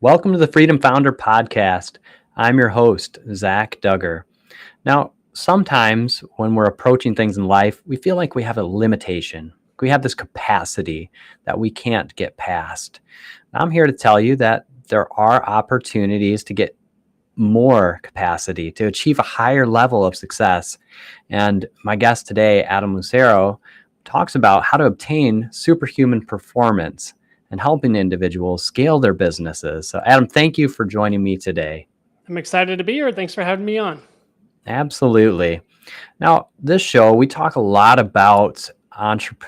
Welcome to the Freedom Founder Podcast. I'm your host, Zach Duggar. Now, sometimes when we're approaching things in life, we feel like we have a limitation. We have this capacity that we can't get past. I'm here to tell you that there are opportunities to get more capacity, to achieve a higher level of success. And my guest today, Adam Lucero, talks about how to obtain superhuman performance and helping individuals scale their businesses. So, Adam, thank you for joining me today. I'm excited to be here. Thanks for having me on. Absolutely. Now, this show, we talk a lot about getting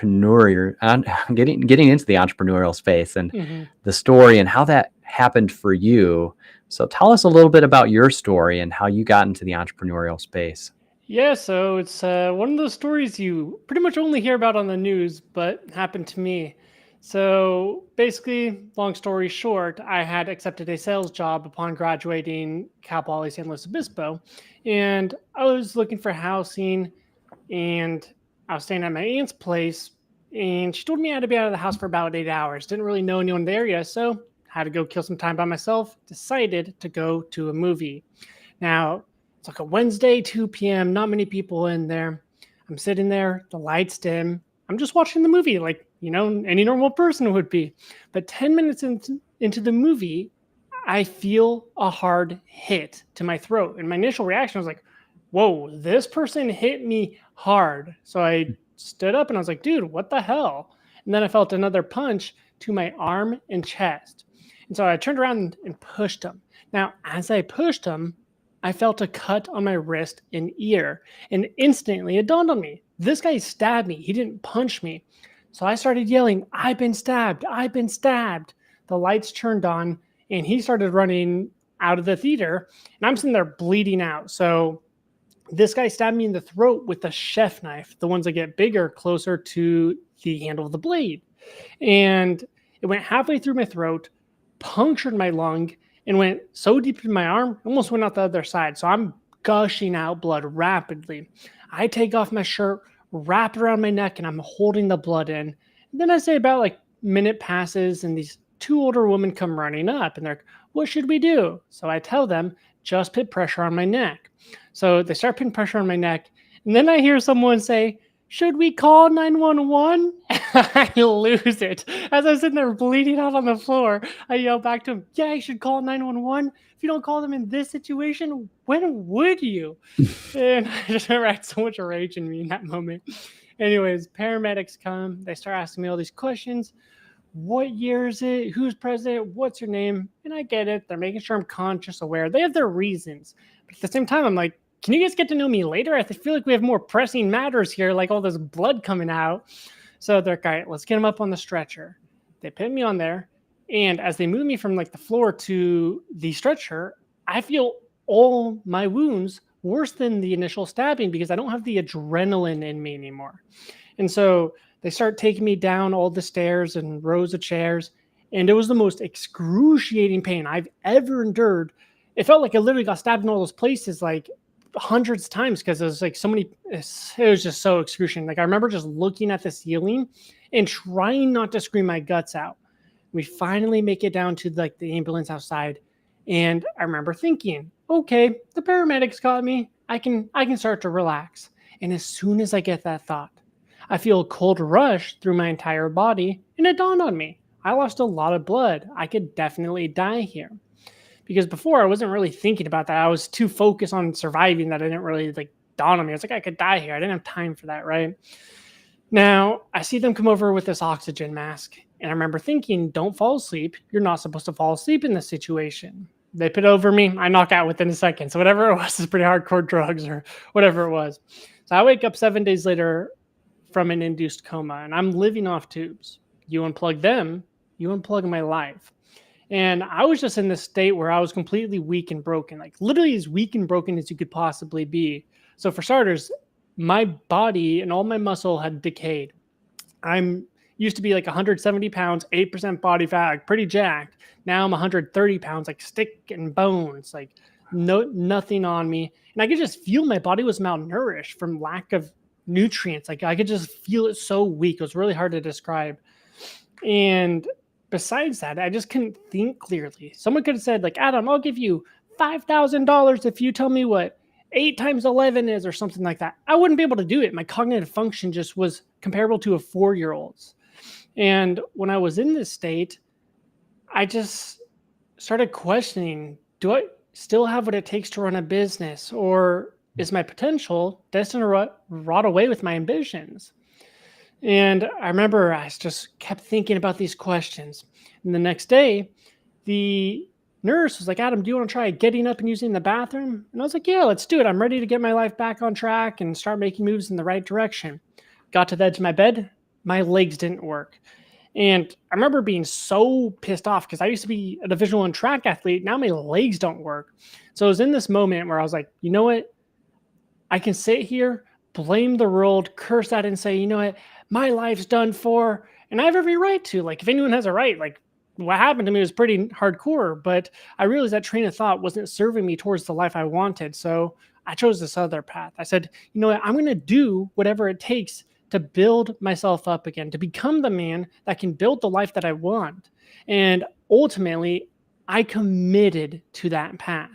into the entrepreneurial space and hmm the story and how that happened for you. So tell us a little bit about your story and how you got into the entrepreneurial space. Yeah, so it's one of those stories you pretty much only hear about on the news, but happened to me. So basically, long story short, I had accepted a sales job upon graduating Cal Poly San Luis Obispo, and I was looking for housing, and I was staying at my aunt's place, and she told me I had to be out of the house for about 8 hours. Didn't really know anyone in the area, so had to go kill some time by myself. Decided to go to a movie. Now, it's like a Wednesday, 2 p.m., not many people in there. I'm sitting there, the lights dim. I'm just watching the movie like, any normal person would be. But 10 minutes into the movie, I feel a hard hit to my throat. And my initial reaction was like, whoa, this person hit me hard. So I stood up and I was like, dude, what the hell? And then I felt another punch to my arm and chest. And so I turned around and pushed him. Now, as I pushed him, I felt a cut on my wrist and ear. And instantly it dawned on me, this guy stabbed me. He didn't punch me. So I started yelling, I've been stabbed. I've been stabbed. The lights turned on and he started running out of the theater. And I'm sitting there bleeding out. So this guy stabbed me in the throat with a chef knife, the ones that get bigger, closer to the handle of the blade. And it went halfway through my throat, punctured my lung, and went so deep in my arm, almost went out the other side. So I'm gushing out blood rapidly. I take off my shirt, wrap it around my neck, and I'm holding the blood in. And then I say about like minute passes, and these two older women come running up, and they're like, what should we do? So I tell them, just put pressure on my neck. So they start putting pressure on my neck. And then I hear someone say, should we call 911? I lose it. As I'm sitting there bleeding out on the floor, I yell back to him, yeah, you should call 911. If you don't call them in this situation, when would you? And I just remember I had so much rage in me in that moment. Anyways, paramedics come. They start asking me all these questions. What year is it? Who's president? What's your name? And I get it. They're making sure I'm conscious, aware. They have their reasons. But at the same time, I'm like, can you guys get to know me later? I feel like we have more pressing matters here, like all this blood coming out. So they're like, all right, let's get him up on the stretcher. They put me on there. And as they move me from like the floor to the stretcher, I feel all my wounds worse than the initial stabbing because I don't have the adrenaline in me anymore. And so they start taking me down all the stairs and rows of chairs. And it was the most excruciating pain I've ever endured. It felt like I literally got stabbed in all those places like hundreds of times because it was like so many, it was just so excruciating. Like I remember just looking at the ceiling and trying not to scream my guts out. We finally make it down to like the ambulance outside. And I remember thinking, okay, the paramedics got me. I can start to relax. And as soon as I get that thought, I feel a cold rush through my entire body, and it dawned on me. I lost a lot of blood. I could definitely die here. Because before I wasn't really thinking about that. I was too focused on surviving that I didn't really like dawn on me. I was like, I could die here. I didn't have time for that, right? Now, I see them come over with this oxygen mask, and I remember thinking, don't fall asleep. You're not supposed to fall asleep in this situation. They put it over me. I knock out within a second. So whatever it was is pretty hardcore drugs or whatever it was. So I wake up 7 days later from an induced coma, and I'm living off tubes. You unplug them, you unplug my life. And I was just in this state where I was completely weak and broken, like literally as weak and broken as you could possibly be. So for starters, my body and all my muscle had decayed. I'm used to be like 170 pounds, 8% body fat, like pretty jacked. Now I'm 130 pounds, like stick and bones, like nothing on me. And I could just feel my body was malnourished from lack of nutrients. Like I could just feel it so weak. It was really hard to describe. And besides that, I just couldn't think clearly. Someone could have said, like, Adam, I'll give you $5,000 if you tell me what 8 times 11 is or something like that. I wouldn't be able to do it. My cognitive function just was comparable to a 4-year-old's. And when I was in this state, I just started questioning, do I still have what it takes to run a business, or is my potential destined to rot away with my ambitions? And I remember I just kept thinking about these questions. And the next day, the nurse was like, Adam, do you want to try getting up and using the bathroom? And I was like, yeah, let's do it. I'm ready to get my life back on track and start making moves in the right direction. Got to the edge of my bed, my legs didn't work. And I remember being so pissed off because I used to be a Division I track athlete. Now my legs don't work. So I was in this moment where I was like, you know what? I can sit here, blame the world, curse that, and say, you know what? My life's done for. And I have every right to. Like, if anyone has a right, like, what happened to me was pretty hardcore. But I realized that train of thought wasn't serving me towards the life I wanted. So I chose this other path. I said, you know what? I'm going to do whatever it takes to build myself up again, to become the man that can build the life that I want. And ultimately, I committed to that path.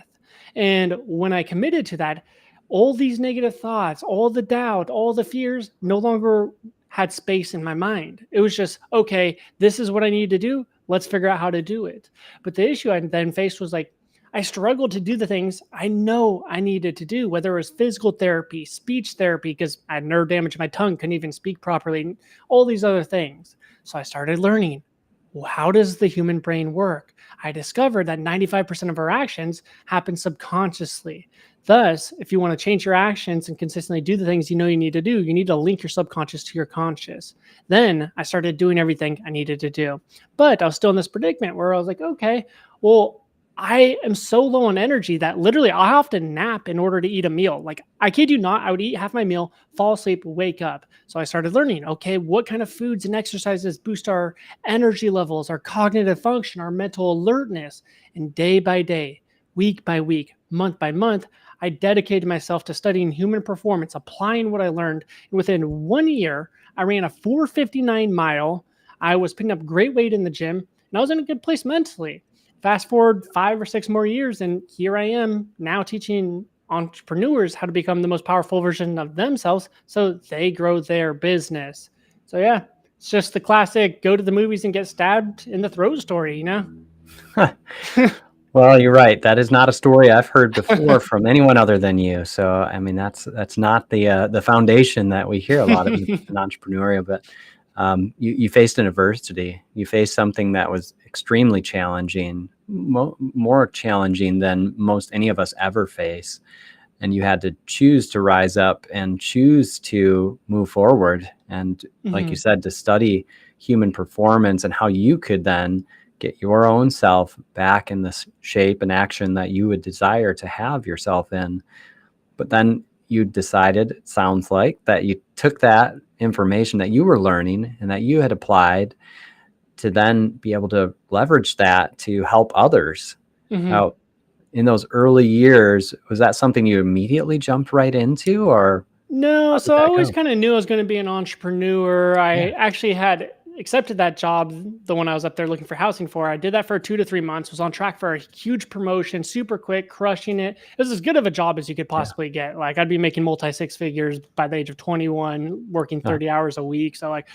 And when I committed to that, all these negative thoughts, all the doubt, all the fears no longer had space in my mind. It was just, okay, this is what I need to do. Let's figure out how to do it. But the issue I then faced was like, I struggled to do the things I know I needed to do, whether it was physical therapy, speech therapy, because I had nerve damage in my tongue, couldn't even speak properly, and all these other things. So I started learning, well, how does the human brain work? I discovered that 95% of our actions happen subconsciously. Thus, if you want to change your actions and consistently do the things you know you need to do, you need to link your subconscious to your conscious. Then I started doing everything I needed to do. But I was still in this predicament where I was like, okay, well, I am so low on energy that literally I'll have to nap in order to eat a meal. Like, I kid you not, I would eat half my meal, fall asleep, wake up. So I started learning, okay, what kind of foods and exercises boost our energy levels, our cognitive function, our mental alertness. And day by day, week by week, month by month, I dedicated myself to studying human performance, applying what I learned. And within 1 year, I ran a 4:59 mile. I was picking up great weight in the gym, and I was in a good place mentally. Fast forward 5 or 6 more years, and here I am now teaching entrepreneurs how to become the most powerful version of themselves so they grow their business. So yeah, it's just the classic go to the movies and get stabbed in the throat story, you know? Well, you're right. That is not a story I've heard before from anyone other than you. So, I mean, that's not the foundation that we hear a lot of in entrepreneurial. But you faced an adversity. You faced something that was extremely challenging, more challenging than most any of us ever face. And you had to choose to rise up and choose to move forward. And like you said, to study human performance and how you could then get your own self back in the shape and action that you would desire to have yourself in. But then you decided, it sounds like, that you took that information that you were learning and that you had applied to then be able to leverage that to help others. Now, in those early years, was that something you immediately jumped right into, or No, how did so I that always go? kind of knew I was going to be an entrepreneur. I Yeah. actually had accepted that job, the one I was up there looking for housing for. I did that for 2 to 3 months, was on track for a huge promotion, super quick, crushing it. It was as good of a job as you could Yeah. possibly get. Like, I'd be making multi six figures by the age of 21, working Huh. 30 hours a week. So like,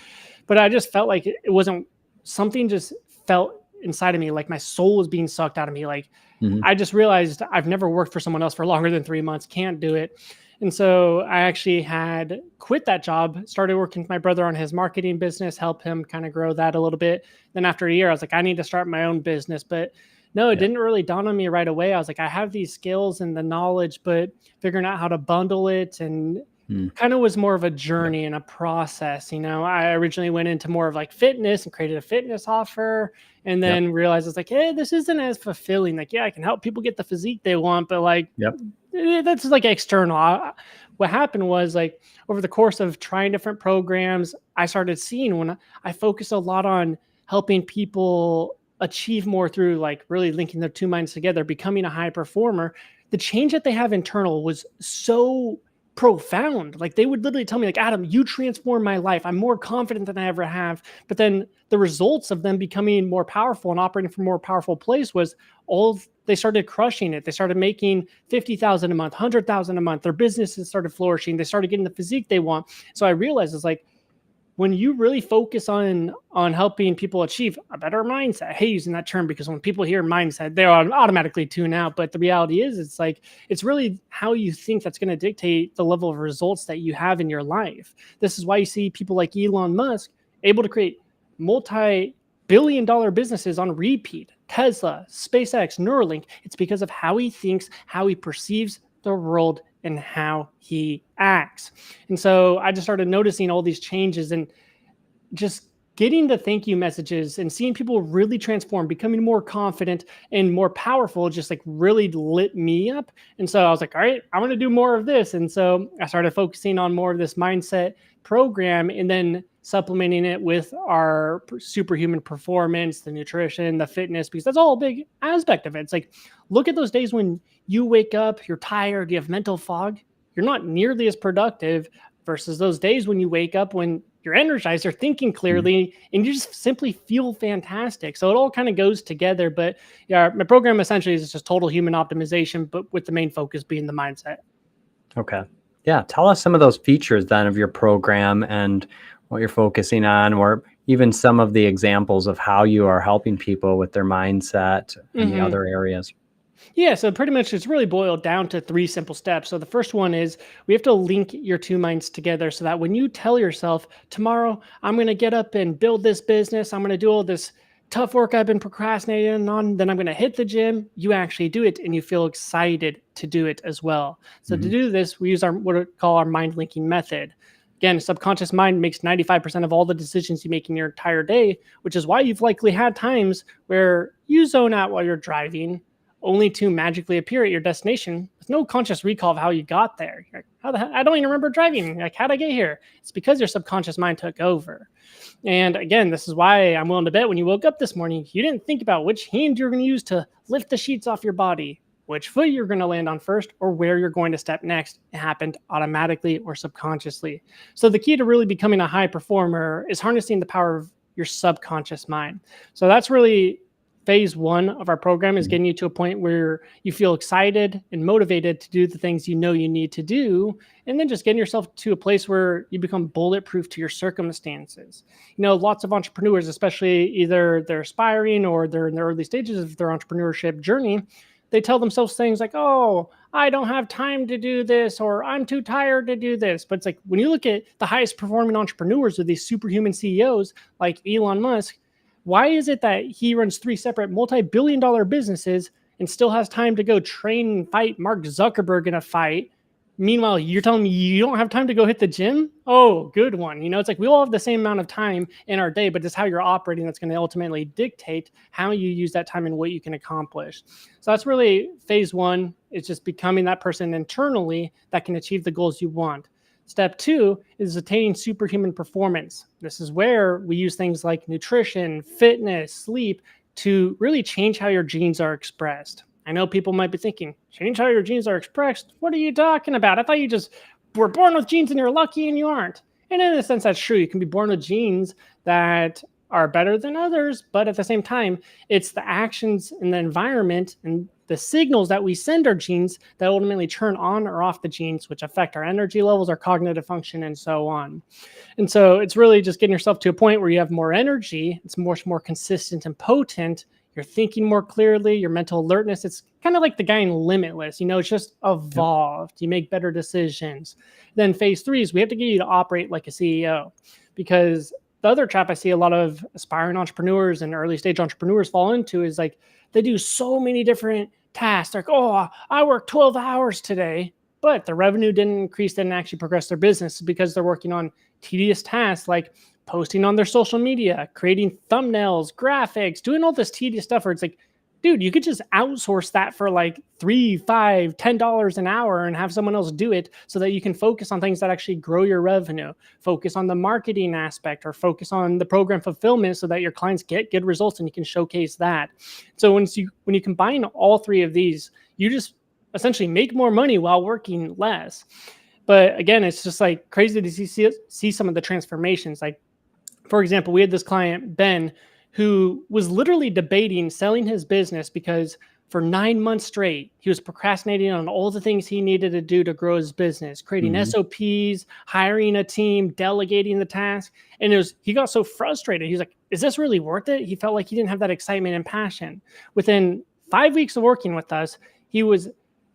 but I just felt like it wasn't, something just felt inside of me, like my soul was being sucked out of me. Like, Mhm. I just realized I've never worked for someone else for longer than 3 months, can't do it. And so I actually had quit that job, started working with my brother on his marketing business, help him kind of grow that a little bit. Then after a year, I was like, I need to start my own business. But no, it Yeah. didn't really dawn on me right away. I was like, I have these skills and the knowledge, but figuring out how to bundle it and Mm. kind of was more of a Yeah. journey and a process. You know, I originally went into more of like fitness and created a fitness offer, and Yep. then realized it's like, hey, this isn't as fulfilling. Like, yeah, I can help people get the physique they want, but like, Yep. that's like external. What happened was, like, over the course of trying different programs, I started seeing when I focused a lot on helping people achieve more through like really linking their two minds together, becoming a high performer. The change that they have internal was so profound. Like they would literally tell me like, Adam, you transformed my life. I'm more confident than I ever have. But then the results of them becoming more powerful and operating from a more powerful place was they started crushing it. They started making 50,000 a month, 100,000 a month. Their businesses started flourishing. They started getting the physique they want. So I realized it's like, when you really focus on helping people achieve a better mindset, I hate using that term because when people hear mindset, they automatically tune out. But the reality is, it's like, it's really how you think that's going to dictate the level of results that you have in your life. This is why you see people like Elon Musk able to create multi-billion-dollar businesses on repeat. Tesla, SpaceX, Neuralink. It's because of how he thinks, how he perceives the world, and how he acts. And so I just started noticing all these changes and just getting the thank you messages and seeing people really transform, becoming more confident and more powerful, just like really lit me up. And so I was like, all right, I want to do more of this. And so I started focusing on more of this mindset program and then supplementing it with our superhuman performance, the nutrition, the fitness, because that's all a big aspect of it. It's like, look at those days when you wake up, you're tired, you have mental fog, you're not nearly as productive versus those days when you wake up when you're energized, you're thinking clearly, and you just simply feel fantastic. So it all kind of goes together. But yeah, my program essentially is just total human optimization, but with the main focus being the mindset. Okay. Yeah. Tell us some of those features then of your program and what you're focusing on, or even some of the examples of how you are helping people with their mindset and the other areas. Yeah, so pretty much it's really boiled down to 3 simple steps. So the first one is we have to link your 2 minds together so that when you tell yourself, tomorrow I'm going to get up and build this business, I'm going to do all this tough work I've been procrastinating on, then I'm going to hit the gym, you actually do it and you feel excited to do it as well. So to do this, we use our what we call our mind linking method. Again, subconscious mind makes 95% of all the decisions you make in your entire day, which is why you've likely had times where you zone out while you're driving, only to magically appear at your destination with no conscious recall of how you got there. You're like, how the hell? I don't even remember driving. Like, how'd I get here? It's because your subconscious mind took over. And again, this is why I'm willing to bet when you woke up this morning, you didn't think about which hand you're going to use to lift the sheets off your body, which foot you're going to land on first, or where you're going to step next. It happened automatically or subconsciously. So the key to really becoming a high performer is harnessing the power of your subconscious mind. So that's really phase 1 of our program, is getting you to a point where you feel excited and motivated to do the things you know you need to do, and then just getting yourself to a place where you become bulletproof to your circumstances. You know, lots of entrepreneurs, especially either they're aspiring or they're in the early stages of their entrepreneurship journey, they tell themselves things like, oh, I don't have time to do this, or I'm too tired to do this. But it's like, when you look at the highest performing entrepreneurs or these superhuman CEOs like Elon Musk, why is it that he runs 3 separate multi-billion-dollar businesses and still has time to go train and fight Mark Zuckerberg in a fight? Meanwhile, you're telling me you don't have time to go hit the gym? Oh, good one. You know, it's like we all have the same amount of time in our day, but it's how you're operating that's going to ultimately dictate how you use that time and what you can accomplish. So that's really phase 1, is just becoming that person internally that can achieve the goals you want. Step 2 is attaining superhuman performance. This is where we use things like nutrition, fitness, sleep to really change how your genes are expressed. I know people might be thinking, change how your genes are expressed? What are you talking about? I thought you just were born with genes and you're lucky, and you aren't. And in a sense, that's true. You can be born with genes that are better than others, but at the same time, it's the actions in the environment and the signals that we send our genes that ultimately turn on or off the genes, which affect our energy levels, our cognitive function, and so on. And so it's really just getting yourself to a point where you have more energy, it's much more consistent and potent, you're thinking more clearly, your mental alertness, it's kind of like the guy in Limitless, you know, it's just evolved. You make better decisions. Then phase 3 is we have to get you to operate like a CEO, because the other trap I see a lot of aspiring entrepreneurs and early stage entrepreneurs fall into is like, they do so many different tasks. Like, oh, I worked 12 hours today, but the revenue didn't increase, didn't actually progress their business because they're working on tedious tasks like posting on their social media, creating thumbnails, graphics, doing all this tedious stuff where it's like, dude, you could just outsource that for like $3, $5, $10 an hour and have someone else do it so that you can focus on things that actually grow your revenue, focus on the marketing aspect, or focus on the program fulfillment so that your clients get good results and you can showcase that. So when you combine all 3 of these, you just essentially make more money while working less. But again, it's just like crazy to see some of the transformations. Like, for example, we had this client, Ben, who was literally debating selling his business because for 9 months straight, he was procrastinating on all the things he needed to do to grow his business, creating Hmm. SOPs, hiring a team, delegating the task. And he got so frustrated. He's like, is this really worth it? He felt like he didn't have that excitement and passion. Within 5 weeks of working with us, he was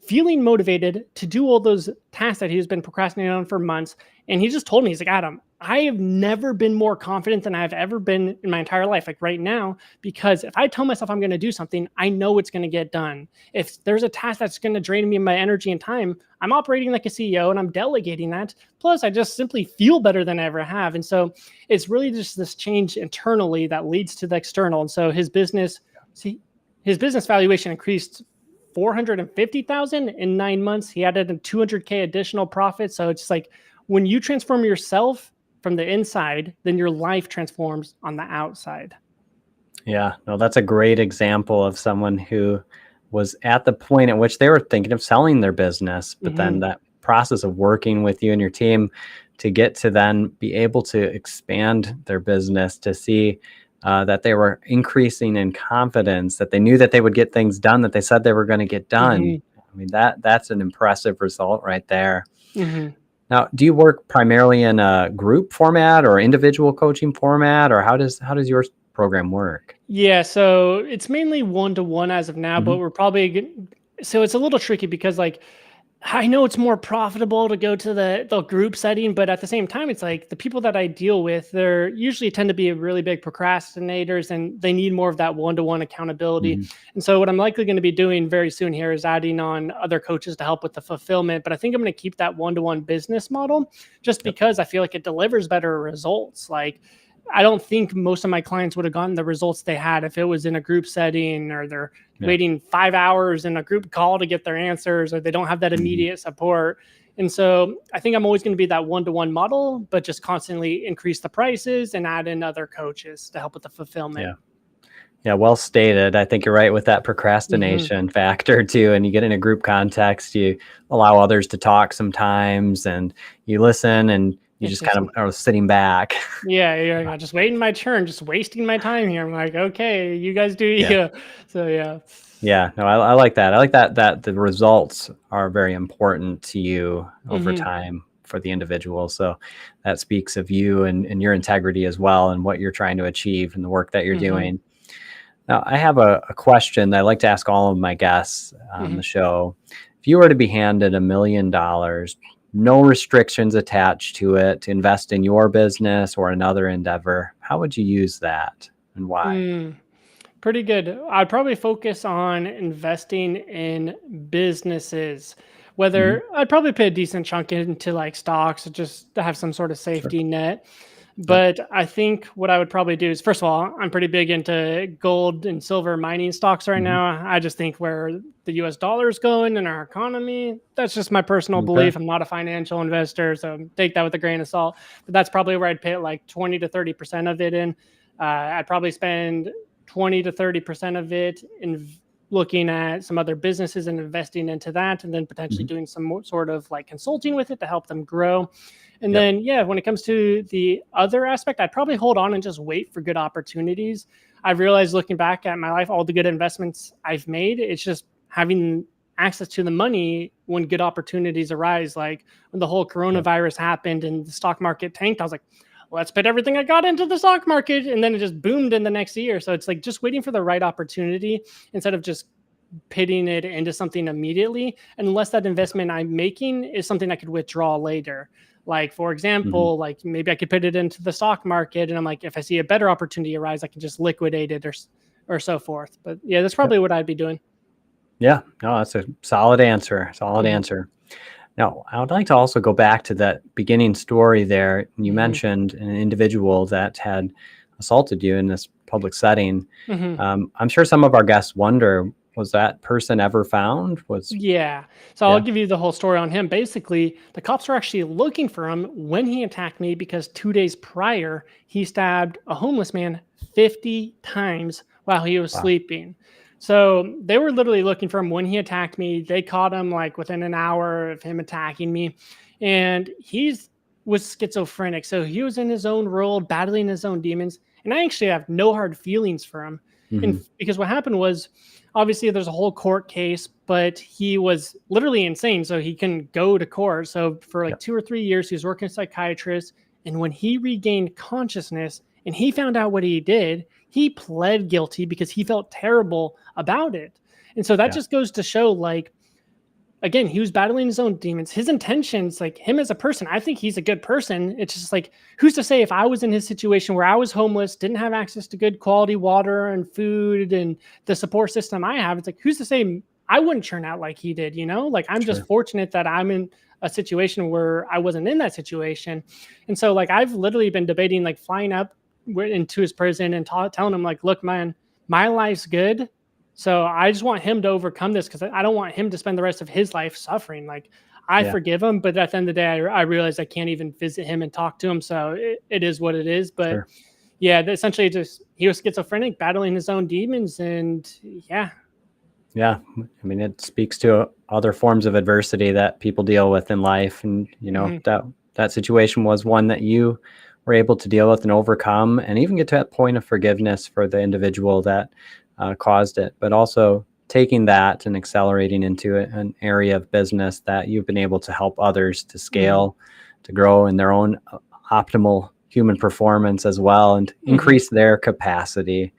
feeling motivated to do all those tasks that he's been procrastinating on for months. And he just told me, he's like, Adam, I have never been more confident than I've ever been in my entire life, like right now, because if I tell myself I'm going to do something, I know it's going to get done. If there's a task that's going to drain me my energy and time, I'm operating like a CEO and I'm delegating that. Plus, I just simply feel better than I ever have. And so it's really just this change internally that leads to the external. And so his business valuation increased 450,000 in 9 months. He added a 200K additional profit. So it's like when you transform yourself from the inside, then your life transforms on the outside. Yeah, no, that's a great example of someone who was at the point at which they were thinking of selling their business, but then Mm-hmm. that process of working with you and your team to get to then be able to expand their business, to see that they were increasing in confidence, that they knew that they would get things done that they said they were going to get done. Mm-hmm. I mean, that's an impressive result right there. Mm-hmm. Now, do you work primarily in a group format or individual coaching format, or how does your program work? Yeah, so it's mainly one to one as of now, but Hmm. we're probably so it's a little tricky because like I know it's more profitable to go to the group setting, but at the same time, it's like the people that I deal with, they're usually tend to be really big procrastinators and they need more of that one-to-one accountability. Hmm. And so what I'm likely going to be doing very soon here is adding on other coaches to help with the fulfillment. But I think I'm going to keep that one-to-one business model just Yep. because I feel like it delivers better results. Like I don't think most of my clients would have gotten the results they had if it was in a group setting or they're Yeah. waiting 5 hours in a group call to get their answers or they don't have that Hmm. immediate support. And so I think I'm always going to be that one-to-one model, but just constantly increase the prices and add in other coaches to help with the fulfillment. Yeah. Yeah. Well stated. I think you're right with that Hmm. procrastination factor too. And you get in a group context, you allow others to talk sometimes, and you listen, and you It's just just, kind of are sitting back. yeah, just waiting my turn, just wasting my time here. I'm like, okay, you guys do Yeah. you. So yeah. Yeah, no, I like that. I like that the results are very important to you over Hmm. time for the individual. So that speaks of you and your integrity as well, and what you're trying to achieve and the work that you're Hmm. doing. Now, I have a question that I like to ask all of my guests on Hmm. the show. If you were to be handed $1 million, no restrictions attached to it, to invest in your business or another endeavor, how would you use that and why? Mm. Pretty good. I'd probably focus on investing in businesses. Hmm. Whether I'd probably put a decent chunk into like stocks just to have some sort of Sure. safety net. Yep. But I think what I would probably do is, first of all, I'm pretty big into gold and silver mining stocks right Hmm. now. I just think where the US dollar is going in our economy, that's just my personal Okay. belief. I'm not a financial investor, so take that with a grain of salt. But that's probably where I'd put like 20 to 30% of it in. I'd probably spend 20 to 30% of it in looking at some other businesses and investing into that, and then potentially Hmm. doing some more sort of like consulting with it to help them grow. And Yep. then, yeah, when it comes to the other aspect, I'd probably hold on and just wait for good opportunities. I've realized looking back at my life, all the good investments I've made, it's just having access to the money when good opportunities arise. Like when the whole Yep. coronavirus happened and the stock market tanked, I was like, let's put everything I got into the stock market. And then it just boomed in the next year. So it's like just waiting for the right opportunity instead of just pitting it into something immediately, unless that investment I'm making is something I could withdraw later. Like, for Hmm. example, like maybe I could put it into the stock market and I'm like, if I see a better opportunity arise, I can just liquidate it or so forth. But yeah, that's Yep. probably what I'd be doing. Yeah. No, that's a solid answer. Solid Hmm. answer. Now, I would like to also go back to that beginning story there. You Hmm. mentioned an individual that had assaulted you in this public setting. Hmm. I'm sure some of our guests wonder, was that person ever found? Yeah. So I'll Yeah. give you the whole story on him. Basically, the cops were actually looking for him when he attacked me because 2 days prior, he stabbed a homeless man 50 times while he was Wow. sleeping. So they were literally looking for him when he attacked me. They caught him like within an hour of him attacking me. and he's was schizophrenic. So he was in his own world, battling his own demons. And I actually have no hard feelings for him. And Hmm. because what happened was, obviously there's a whole court case, but he was literally insane. So he can go to court. So for like Yep. 2 or 3 years, he was working as a psychiatrist. And when he regained consciousness and he found out what he did, he pled guilty because he felt terrible about it. And so that Yeah. just goes to show, like, again, he was battling his own demons. His intentions, like him as a person, I think he's a good person. It's just like, who's to say if I was in his situation where I was homeless, didn't have access to good quality water and food and the support system I have, it's like, who's to say I wouldn't turn out like he did, you know? Like, I'm just Sure. fortunate that I'm in a situation where I wasn't in that situation. And so, like, I've literally been debating, like, flying up into his prison and telling him, like, look, man, my life's good, so I just want him to overcome this because I don't want him to spend the rest of his life suffering. Like, I Yeah. forgive him, but at the end of the day, I realize I can't even visit him and talk to him. So it is what it is. But Sure. yeah, essentially, just he was schizophrenic, battling his own demons, and yeah. Yeah. I mean, it speaks to other forms of adversity that people deal with in life. And, Mhm. that situation was one that you were able to deal with and overcome and even get to that point of forgiveness for the individual that caused it, but also taking that and accelerating into an area of business that you've been able to help others to Mhm. scale, to grow in their own optimal human performance as well and Mhm. increase their capacity.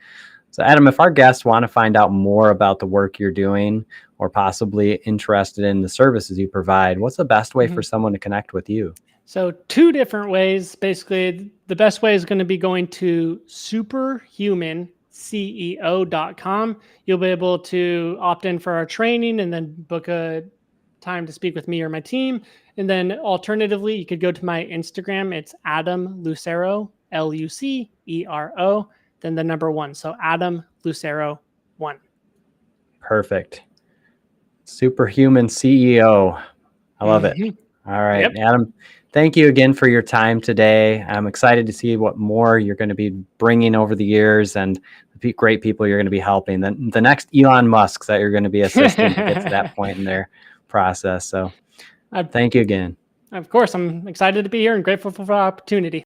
So, Adam, if our guests want to find out more about the work you're doing or possibly interested in the services you provide, what's the best way for Mhm. someone to connect with you? So, two different ways. Basically, the best way is going to be going to superhumanceo.com. You'll be able to opt in for our training and then book a time to speak with me or my team. And then alternatively, you could go to my Instagram. It's Adam Lucero, Lucero, then the number one. So Adam Lucero one. Perfect. Superhuman CEO. I love it. Mhm. All right, Yep. Adam, thank you again for your time today. I'm excited to see what more you're going to be bringing over the years and the great people you're going to be helping. The next Elon Musks that you're going to be assisting to get to that point in their process. So I, thank you again. of course, I'm excited to be here and grateful for the opportunity.